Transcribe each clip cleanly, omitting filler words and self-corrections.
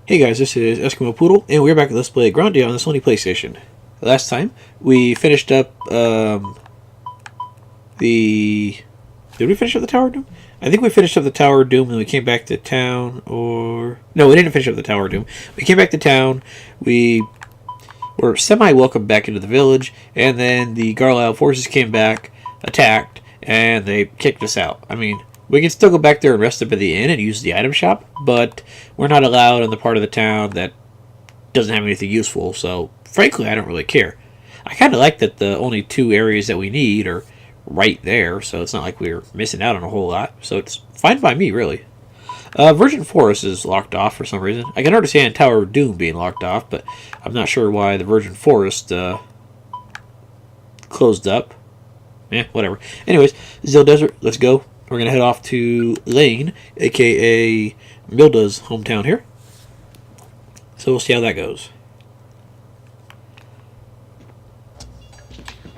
Hey guys, this is Eskimo Poodle, and we're back at Let's Play Grandia on the Sony PlayStation. Last time, we finished up, the... Did we finish up the Tower of Doom? I think we finished up the Tower of Doom, and we came back to town, or... No, we didn't finish up the Tower of Doom. We came back to town, we were semi-welcomed back into the village, and then the Garlisle forces came back, attacked, and they kicked us out. I mean... We can still go back there and rest up at the inn and use the item shop, but we're not allowed in the part of the town that doesn't have anything useful, so frankly, I don't really care. I kind of like that the only two areas that we need are right there, so it's not like we're missing out on a whole lot, so it's fine by me, really. Virgin Forest is locked off for some reason. I can understand Tower of Doom being locked off, but I'm not sure why the Virgin Forest closed up. Whatever. Anyways, Zil Desert, let's go. We're going to head off to Lane, a.k.a. Milda's hometown here. So we'll see how that goes.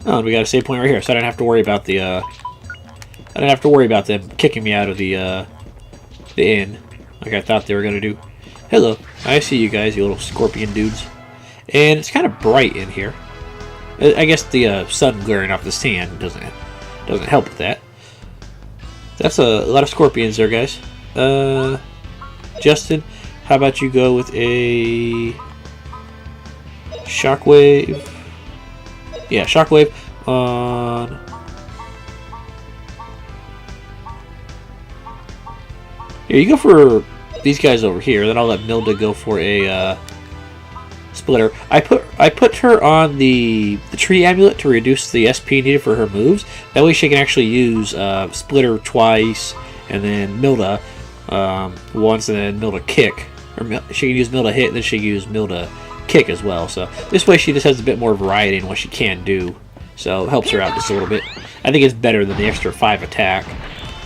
Oh, and we got a save point right here, so I don't have to worry about the, I don't have to worry about them kicking me out of the inn, like I thought they were going to do. Hello, I see you guys, you little scorpion dudes. And it's kind of bright in here. I guess the sun glaring off the sand doesn't help with that. That's a lot of scorpions there, guys. Justin, how about you go with a shockwave? Yeah, shockwave on... Here, you go for these guys over here, then I'll let Milda go for a splitter. I put her on the tree amulet to reduce the SP needed for her moves. That way she can actually use splitter twice, and then Milda once, and then Milda kick. Or she can use Milda hit, then she can use Milda kick as well. So this way she just has a bit more variety in what she can do. So it helps her out just a little bit. I think it's better than the extra 5 attack.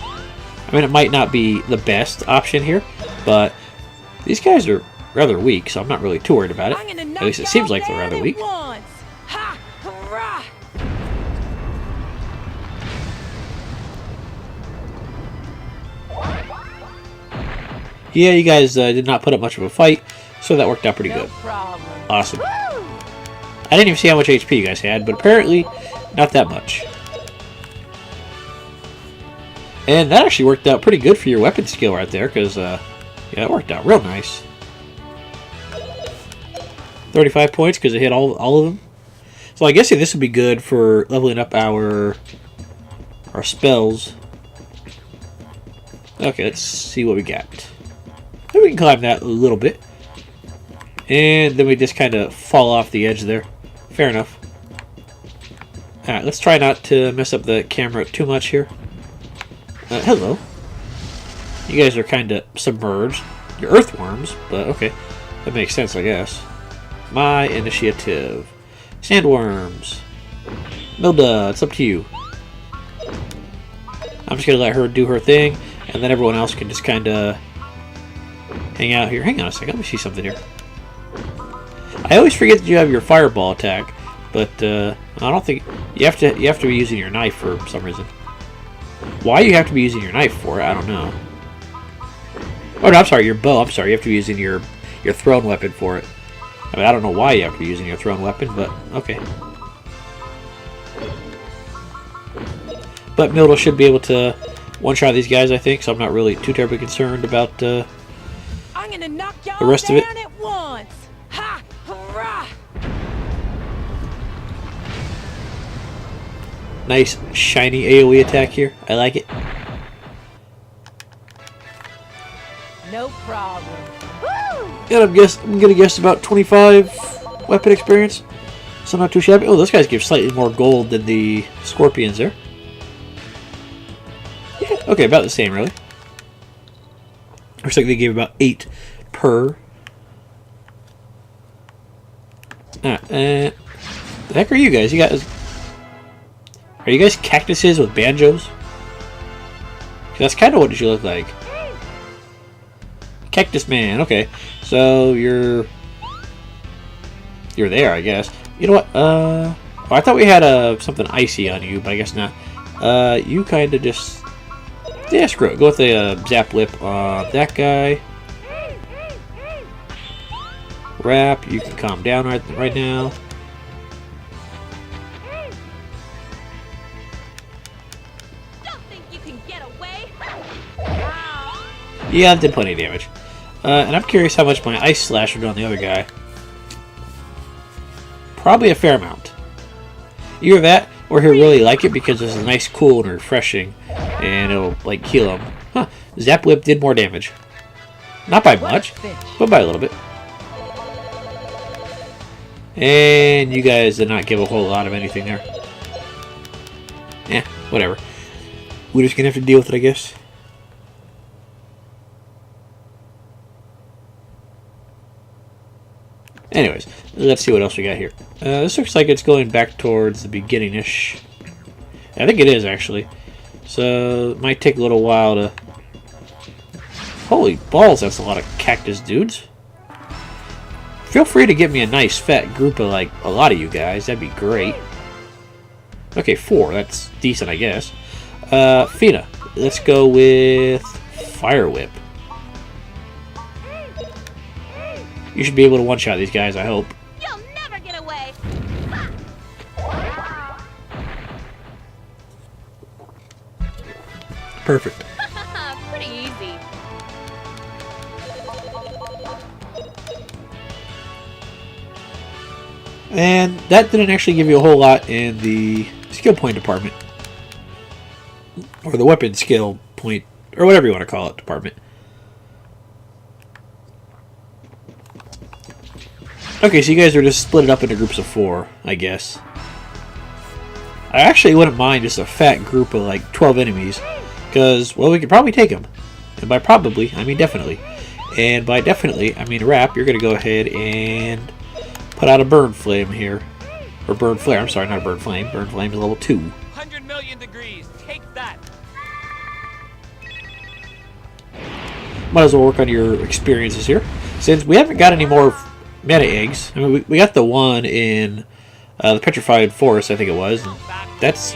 I mean, it might not be the best option here, but these guys are rather weak, so I'm not really too worried about it. At least it seems like they're rather weak. Yeah, you guys did not put up much of a fight, so that worked out pretty good. Awesome. I didn't even see how much HP you guys had, but apparently not that much. And that actually worked out pretty good for your weapon skill right there, because yeah, it worked out real nice. 35 points because it hit all of them. So I guess this would be good for leveling up our spells. Okay, let's see what we got. Maybe we can climb that a little bit. And then we just kind of fall off the edge there. Fair enough. Alright, let's try not to mess up the camera too much here. Hello. You guys are kind of submerged. You're earthworms, but okay. That makes sense, I guess. My initiative. Sandworms. Milda, it's up to you. I'm just going to let her do her thing, and then everyone else can just kind of hang out here. Hang on a second, let me see something here. I always forget that you have your fireball attack, but I don't think... You have to be using your knife for some reason. Why you have to be using your knife for it, I don't know. Oh, no, I'm sorry, your bow. I'm sorry, you have to be using your thrown weapon for it. I mean, I don't know why you have to be using your thrown weapon, but okay. But Milda should be able to one-shot these guys, I think, so I'm not really too terribly concerned about the rest of it. At once. Ha! Hurrah! Nice, shiny AoE attack here. I like it. No problem. And I'm gonna guess about 25 weapon experience. So not too shabby. Oh, those guys give slightly more gold than the scorpions there. Yeah, okay, about the same really. Looks like they gave about 8 per. The heck are you guys? Are you guys cactuses with banjos? That's kind of what you look like. Cactus man, okay. So you're there, I guess. You know what? Oh, I thought we had something icy on you, but I guess not. You kind of just... Yeah, screw it. Go with the zap lip on that guy. Rap, you can calm down right now. Don't think you can get away. Yeah, that did plenty of damage. And I'm curious how much my Ice Slash would do on the other guy. Probably a fair amount. Either that, or he'll really like it because this is nice, cool, and refreshing. And it'll, like, heal him. Huh. Zap Whip did more damage. Not by much, but by a little bit. And you guys did not give a whole lot of anything there. Whatever. We're just gonna have to deal with it, I guess. Anyways, let's see what else we got here. This looks like it's going back towards the beginning-ish. I think it is, actually. So, it might take a little while to... Holy balls, that's a lot of cactus dudes. Feel free to give me a nice fat group of, like, a lot of you guys. That'd be great. Okay, 4. That's decent, I guess. Fina. Let's go with Fire Whip. You should be able to one-shot these guys, I hope. You'll never get away. Perfect. Pretty easy. And that didn't actually give you a whole lot in the skill point department. Or the weapon skill point, or whatever you want to call it, department. Okay, so you guys are just split it up into groups of 4, I guess. I actually wouldn't mind just a fat group of like 12 enemies. Because, well, we could probably take them. And by probably, I mean definitely. And by definitely, I mean Rap, you're going to go ahead and put out a Burn Flame here. Or Burn Flare, I'm sorry, not a Burn Flame. Burn Flame is level 2. 100 million degrees, take that! Might as well work on your experiences here. Since we haven't got any more mana eggs. I mean, we got the one in the Petrified Forest, I think it was. And that's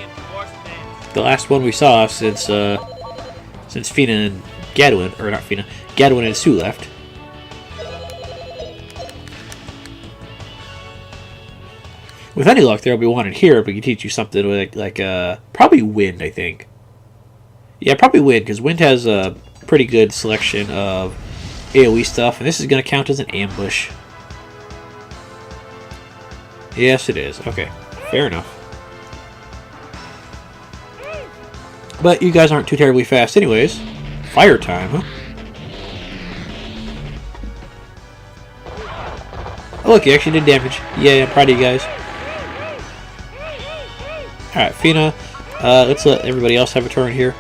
the last one we saw since Fina and Gadwin, or not Fina, Gadwin and Sue left. With any luck, there'll be one in here, but we can teach you something like probably Wind, I think. Yeah, probably Wind, because Wind has a pretty good selection of AoE stuff, and this is going to count as an ambush. Yes, it is. Okay, fair enough. But you guys aren't too terribly fast anyways. Fire time, huh? Oh, look, you actually did damage. Yeah, I'm proud of you guys. Alright, Fina, let's let everybody else have a turn here.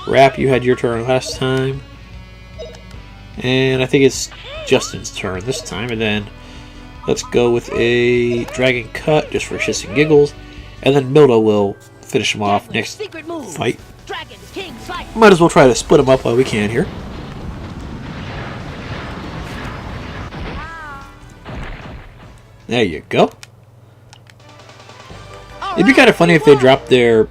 Rap, you had your turn last time. And I think it's Justin's turn this time, and then let's go with a Dragon Cut, just for shits and giggles. And then Milda will finish him off next fight. Might as well try to split them up while we can here. There you go. It'd be kind of funny if they dropped their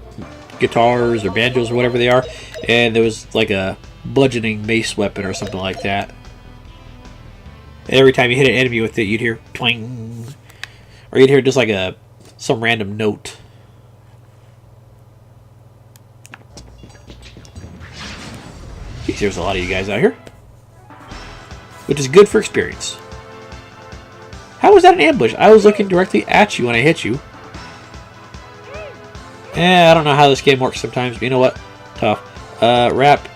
guitars or banjos or whatever they are, and there was like a bludgeoning mace weapon or something like that. Every time you hit an enemy with it, you'd hear twang, or you'd hear just like some random note. Geez, there's a lot of you guys out here, which is good for experience. How was that an ambush? I was looking directly at you when I hit you. I don't know how this game works sometimes, but you know what? Tough. Rap,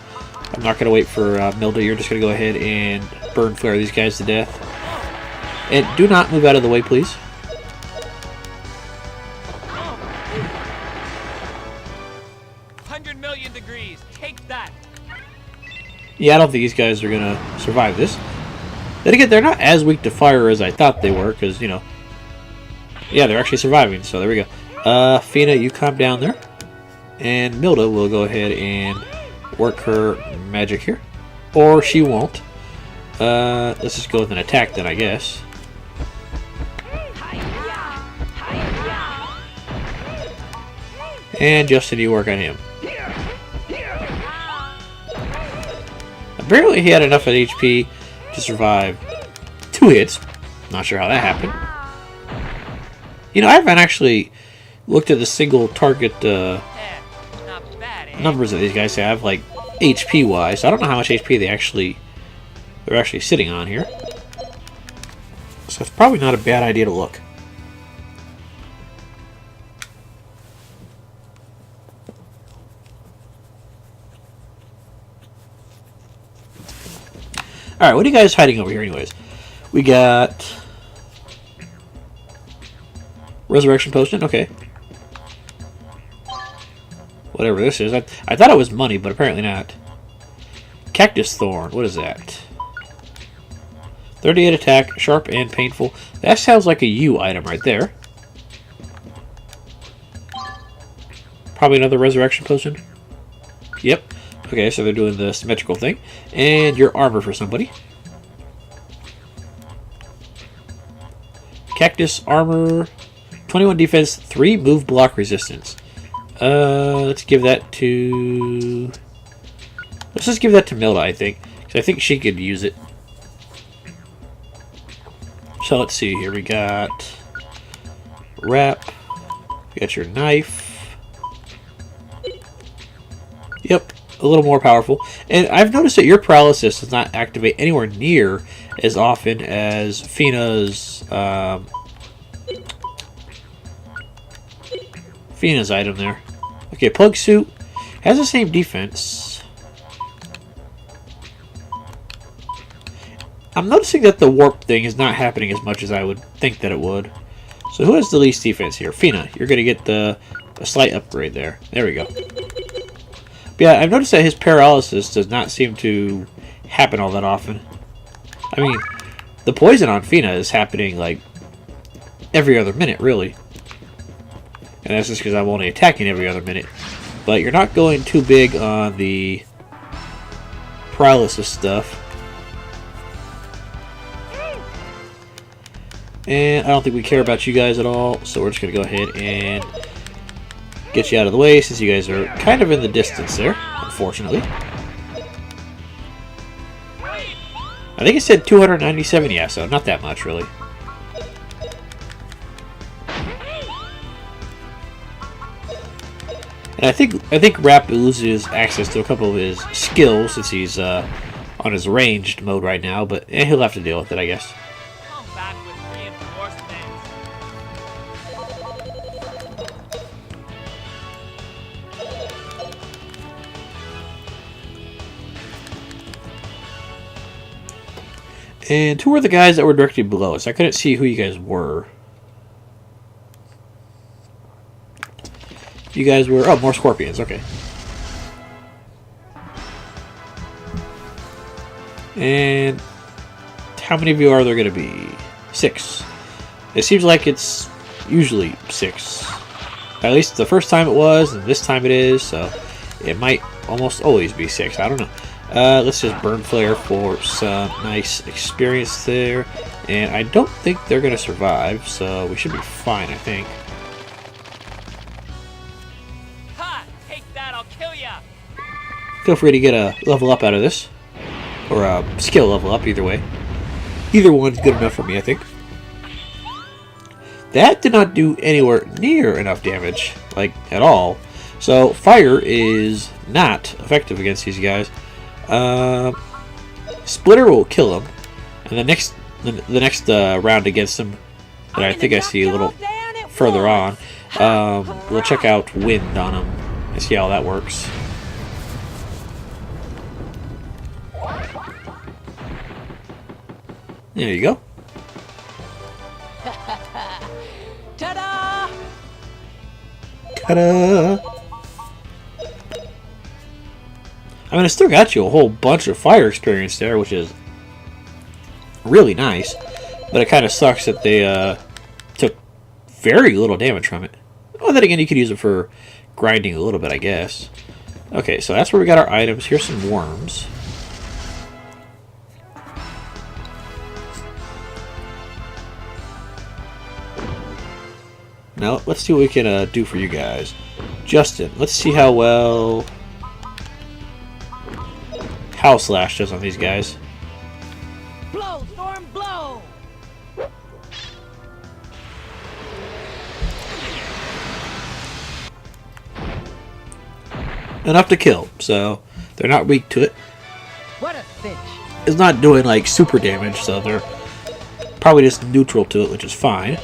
I'm not going to wait for Milda. You're just going to go ahead and burn flare these guys to death. And do not move out of the way, please. $100,000,000 take that. Yeah, I don't think these guys are going to survive this. Then again, they're not as weak to fire as I thought they were, because, you know, yeah, they're actually surviving, so there we go. Fina, you calm down there. And Milda will go ahead and work her magic here. Or she won't. Let's just go with an attack then, I guess. And Justin, you work on him. Apparently he had enough at HP to survive 2 hits. Not sure how that happened. You know, I haven't actually looked at the single target Not bad, eh? numbers that these guys have, like HP wise. I don't know how much HP they're actually sitting on here. So it's probably not a bad idea to look. Alright, what are you guys hiding over here anyways? We got Resurrection Potion, okay. Whatever this is. I thought it was money, but apparently not. Cactus Thorn, what is that? 38 attack, sharp and painful. That sounds like a U item right there. Probably another Resurrection Potion. Yep. Okay, so they're doing the symmetrical thing. And your armor for somebody. Cactus armor. 21 defense, 3 move block resistance. Let's give that to... Let's just give that to Milda, I think. Because I think she could use it. So let's see here. We got... Wrap. We got your knife. Yep. A little more powerful. And I've noticed that your paralysis does not activate anywhere near as often as Fina's item there. Okay, Plug Suit has the same defense. I'm noticing that the warp thing is not happening as much as I would think that it would. So who has the least defense here? Fina. You're going to get a slight upgrade there. There we go. Yeah, I've noticed that his paralysis does not seem to happen all that often. I mean, the poison on Fina is happening like every other minute, really. And that's just because I'm only attacking every other minute. But you're not going too big on the paralysis stuff. And I don't think we care about you guys at all, so we're just going to go ahead and get you out of the way, since you guys are kind of in the distance there, unfortunately. I think it said 297, yeah, so not that much, really. And I think Rap loses access to a couple of his skills, since he's on his ranged mode right now, but he'll have to deal with it, I guess. Come back with reinforcements. And who were the guys that were directly below us? I couldn't see who you guys were. You guys were... Oh, more scorpions. Okay. And how many of you are there going to be? 6. It seems like it's usually 6. At least the first time it was, and this time it is, so it might almost always be 6. I don't know. Let's just burn flare for some nice experience there. And I don't think they're going to survive, so we should be fine, I think. Ha! Take that, I'll kill ya! Feel free to get a level up out of this. Or a skill level up, either way. Either one's good enough for me, I think. That did not do anywhere near enough damage, like, at all. So, fire is not effective against these guys. Splitter will kill him. And the next round against him, that I think I see a little further on, we'll check out wind on him and see how that works. There you go. Ta-da! Ta-da! I mean, I still got you a whole bunch of fire experience there, which is really nice. But it kind of sucks that they took very little damage from it. Well, then again, you could use it for grinding a little bit, I guess. Okay, so that's where we got our items. Here's some worms. Now, let's see what we can do for you guys. Justin, let's see how well House Slash does on these guys. Blow, storm, blow! enough to kill. So they're not weak to it. What a cinch. It's not doing like super damage, so they're probably just neutral to it, which is fine.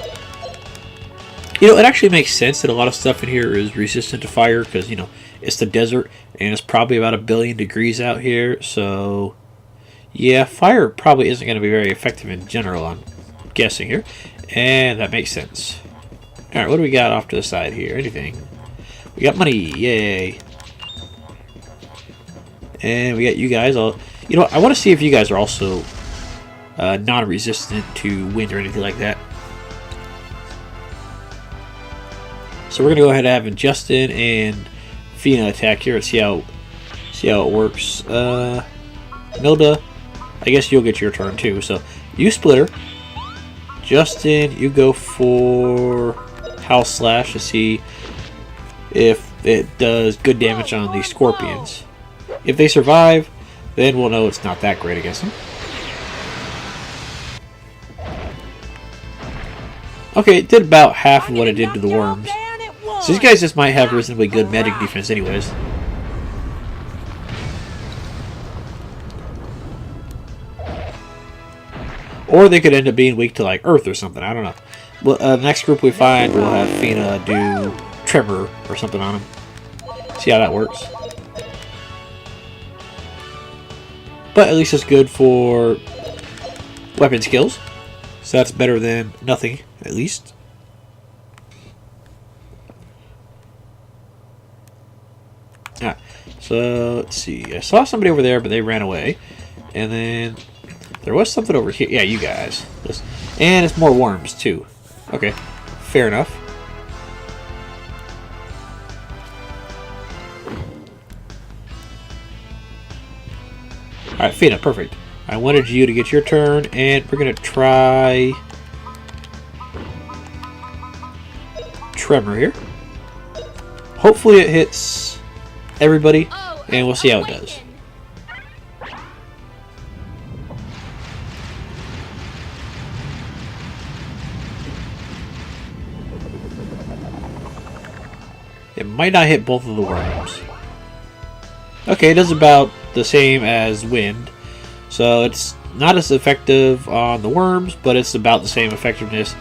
You know, it actually makes sense that a lot of stuff in here is resistant to fire because, you know, it's the desert and it's probably about 1 billion degrees out here. So, yeah, fire probably isn't going to be very effective in general, I'm guessing here. And that makes sense. Alright, what do we got off to the side here? Anything? We got money. Yay. And we got you guys all. You know, I want to see if you guys are also non-resistant to wind or anything like that. So we're gonna go ahead and have Justin and Fina attack here and see how it works. Milda, I guess you'll get your turn too. So you split her. Justin, you go for House Slash to see if it does good damage on the scorpions. If they survive, then we'll know it's not that great against them. Okay, it did about half of what it did to the worms. So these guys just might have reasonably good medic defense anyways. Or they could end up being weak to like earth or something, I don't know. Well, the next group we find, we'll have Fina do Tremor or something on them. See how that works. But at least it's good for weapon skills. So that's better than nothing, at least. Alright, so let's see. I saw somebody over there, but they ran away. And then there was something over here. Yeah, you guys. And it's more worms, too. Okay, fair enough. Alright, Fina, perfect. I wanted you to get your turn, and we're going to try Tremor here. Hopefully it hits everybody, and we'll see how it does. It might not hit both of the worms. Okay, it does about the same as wind. So it's not as effective on the worms, but it's about the same effectiveness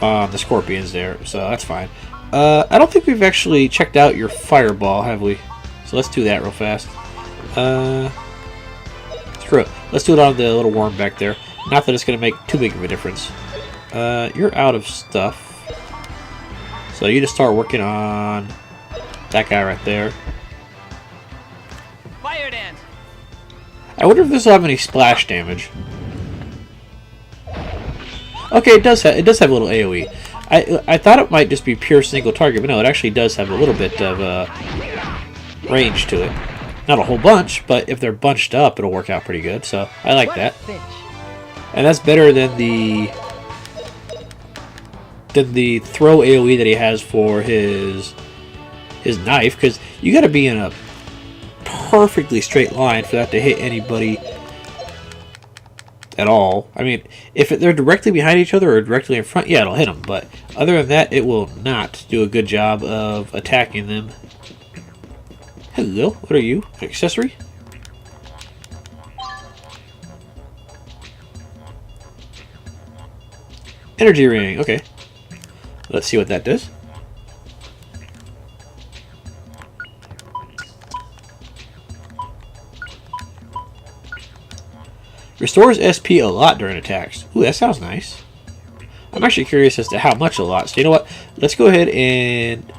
on the scorpions there. So that's fine. I don't think we've actually checked out your fireball, have we? So let's do that real fast. Screw it. Let's do it on the little worm back there. Not that it's going to make too big of a difference. You're out of stuff. So you just start working on that guy right there. Fire dance. I wonder if this will have any splash damage. Okay, it does have a little AoE. I thought it might just be pure single target, but no, it actually does have a little bit of range to it. Not a whole bunch, but if they're bunched up, it'll work out pretty good. So I like that, and that's better than the throw AoE that he has for his knife, because you got to be in a perfectly straight line for that to hit anybody at all. I mean, if they're directly behind each other or directly in front, yeah, it'll hit them. But other than that, it will not do a good job of attacking them. Hello, what are you? An accessory? Energy ring, okay. Let's see what that does. Restores SP a lot during attacks. Ooh, that sounds nice. I'm actually curious as to how much a lot. So you know what? Let's go ahead and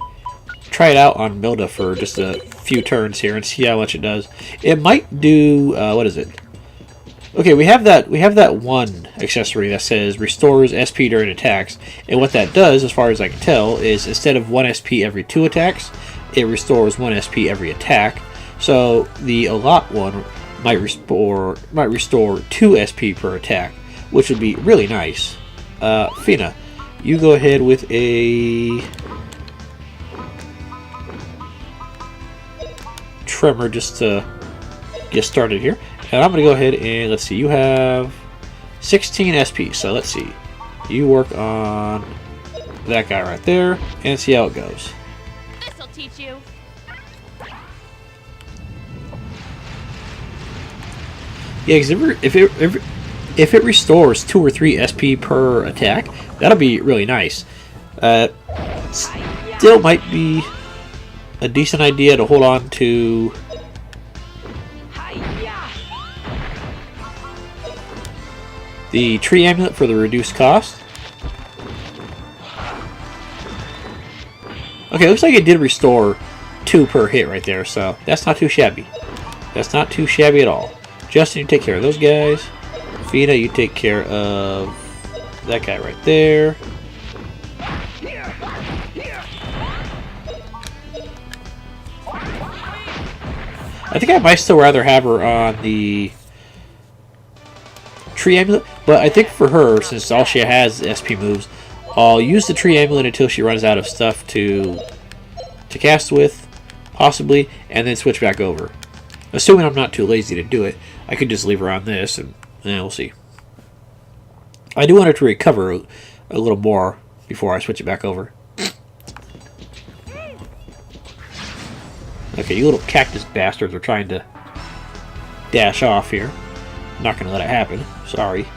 try it out on Milda for just a few turns here and see how much it does. It might do what is it? Okay, we have that one accessory that says restores SP during attacks, and what that does, as far as I can tell, is instead of 1 SP every 2 attacks, it restores 1 SP every attack. So the a lot one might restore 2 SP per attack, which would be really nice. Fina, you go ahead with a Tremor just to get started here. And I'm going to go ahead and let's see, you have 16 SP, so let's see. You work on that guy right there and see how it goes. This'll teach you. Yeah, because if it restores 2 or 3 SP per attack, that'll be really nice. Still might be a decent idea to hold on to the tree amulet for the reduced cost. Okay, looks like it did restore 2 per hit right there, so that's not too shabby. That's not too shabby at all. Justin, you take care of those guys. Fina, you take care of that guy right there. I think I might still rather have her on the tree amulet, but I think for her, since all she has is SP moves, I'll use the tree amulet until she runs out of stuff to cast with, possibly, and then switch back over. Assuming I'm not too lazy to do it, I could just leave her on this, and we'll see. I do want her to recover a little more before I switch it back over. Okay, you little cactus bastards are trying to dash off here. I'm not going to let it happen. Sorry.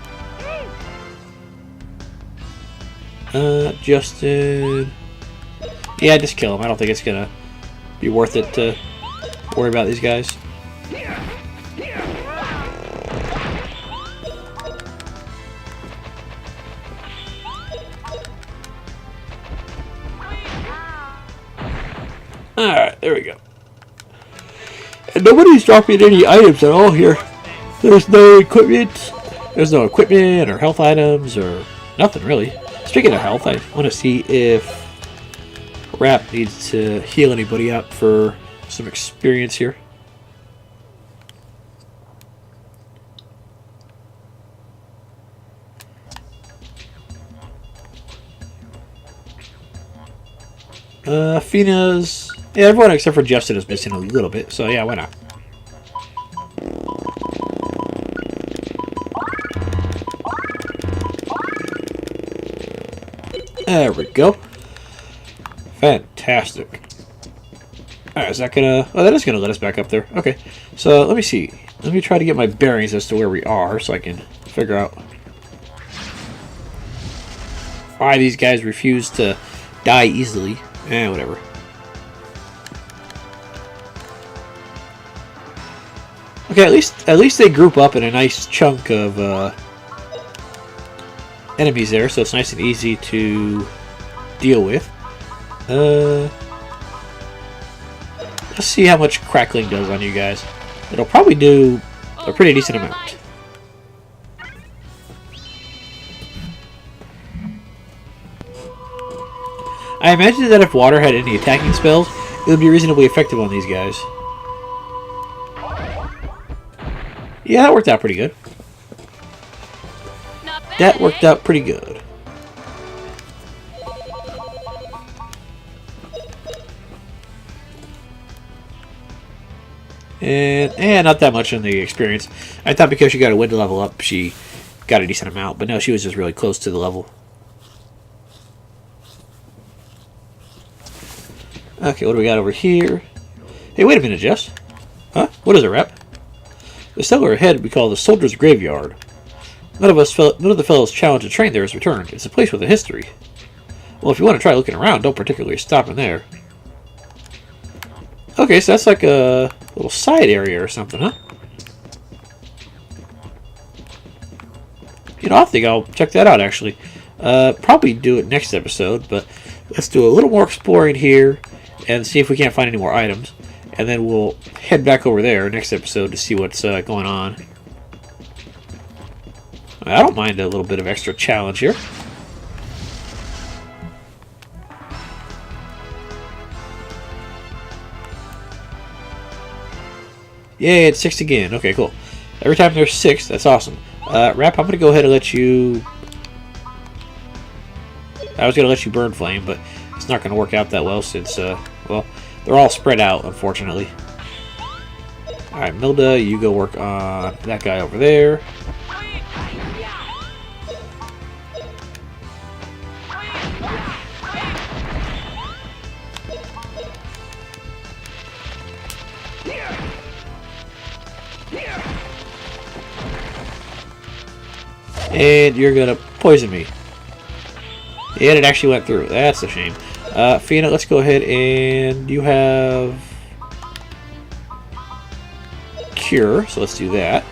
Justin... Yeah, just kill him. I don't think it's going to be worth it to worry about these guys. Alright, there we go. And nobody's dropping any items at all here. There's no equipment. There's no equipment or health items or nothing really. Speaking of health, I want to see if Rap needs to heal anybody up for some experience here. Fina's... Yeah, everyone except for Justin is missing a little bit, so yeah, why not? There we go. Fantastic. Alright, is that gonna... Oh, that is gonna let us back up there. Okay, so let me see. Let me try to get my bearings as to where we are so I can figure out why these guys refuse to die easily. Whatever. Okay, at least they group up in a nice chunk of enemies there, so it's nice and easy to deal with. Let's see how much crackling does on you guys. It'll probably do a pretty decent amount. I imagine that if water had any attacking spells, it would be reasonably effective on these guys. Yeah, that worked out pretty good. That worked out pretty good. And not that much on the experience. I thought because she got a win to level up, she got a decent amount, but no, she was just really close to the level. Okay, what do we got over here? Hey, wait a minute, Jess. Huh? What is it, Rep? The cellar ahead we call the Soldier's Graveyard. None of the fellows challenged to train there has returned. It's a place with a history. Well, if you want to try looking around, don't particularly stop in there. Okay, so that's like a little side area or something, huh? You know, I think I'll check that out, actually. Probably do it next episode, but let's do a little more exploring here and see if we can't find any more items. And then we'll head back over there next episode to see what's going on. I don't mind a little bit of extra challenge here. Yay, it's 6 again. Okay, cool. Every time there's 6, that's awesome. Rap, I'm going to go ahead and let you... I was going to let you burn flame, but it's not going to work out that well since, well, they're all spread out, unfortunately. Alright, Milda, you go work on that guy over there. And you're gonna poison me. And it actually went through. That's a shame. Fina, let's go ahead and you have Cure, so let's do that.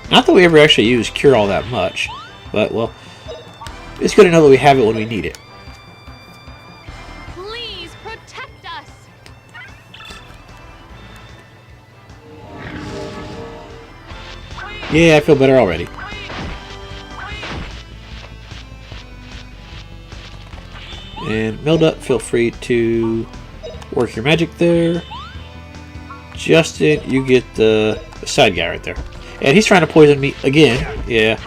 Not that we ever actually use Cure all that much, but well, it's good to know that we have it when we need it. Please protect us. Yeah, I feel better already. And Milda, feel free to work your magic there. Justin, you get the side guy right there. And he's trying to poison me again. Yeah.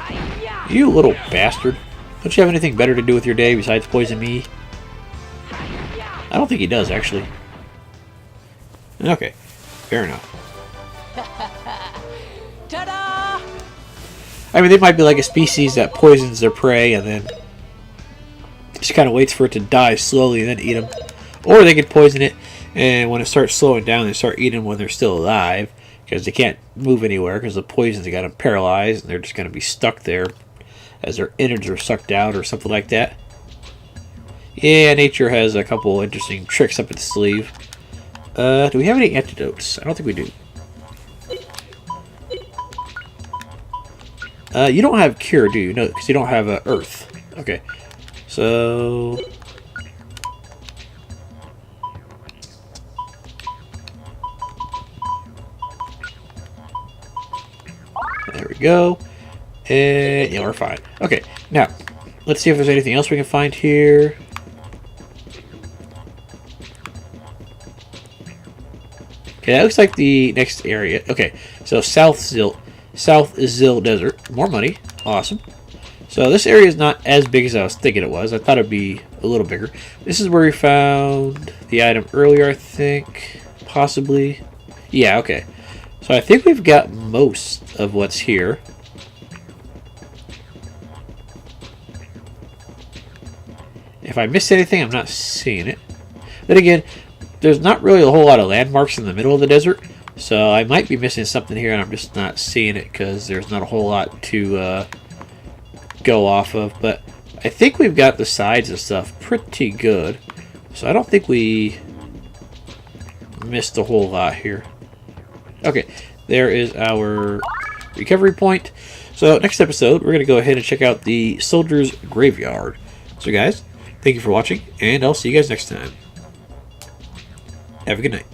You little bastard. Don't you have anything better to do with your day besides poison me? I don't think he does, actually. Okay. Fair enough. Ta-da! I mean, they might be like a species that poisons their prey and then just kind of waits for it to die slowly and then eat them. Or they could poison it, and when it starts slowing down, they start eating them when they're still alive, because they can't move anywhere because the poison's got them paralyzed, and they're just going to be stuck there as their innards are sucked out or something like that. Yeah, nature has a couple interesting tricks up its sleeve. Do we have any antidotes? I don't think we do. You don't have Cure, do you? No, because you don't have Earth. Okay. So... there we go. And yeah, we're fine. Okay, now, let's see if there's anything else we can find here. Okay, that looks like the next area. Okay, so South Zil Desert. More money. Awesome. So this area is not as big as I was thinking it was. I thought it'd be a little bigger. This is where we found the item earlier, I think. Possibly. Yeah, okay. So I think we've got most of what's here. If I missed anything, I'm not seeing it. Then again, there's not really a whole lot of landmarks in the middle of the desert. So I might be missing something here and I'm just not seeing it because there's not a whole lot to go off of. But I think we've got the sides and stuff pretty good. So I don't think we missed a whole lot here. Okay, there is our recovery point. So next episode, we're going to go ahead and check out the Soldier's Graveyard. So guys, thank you for watching, and I'll see you guys next time. Have a good night.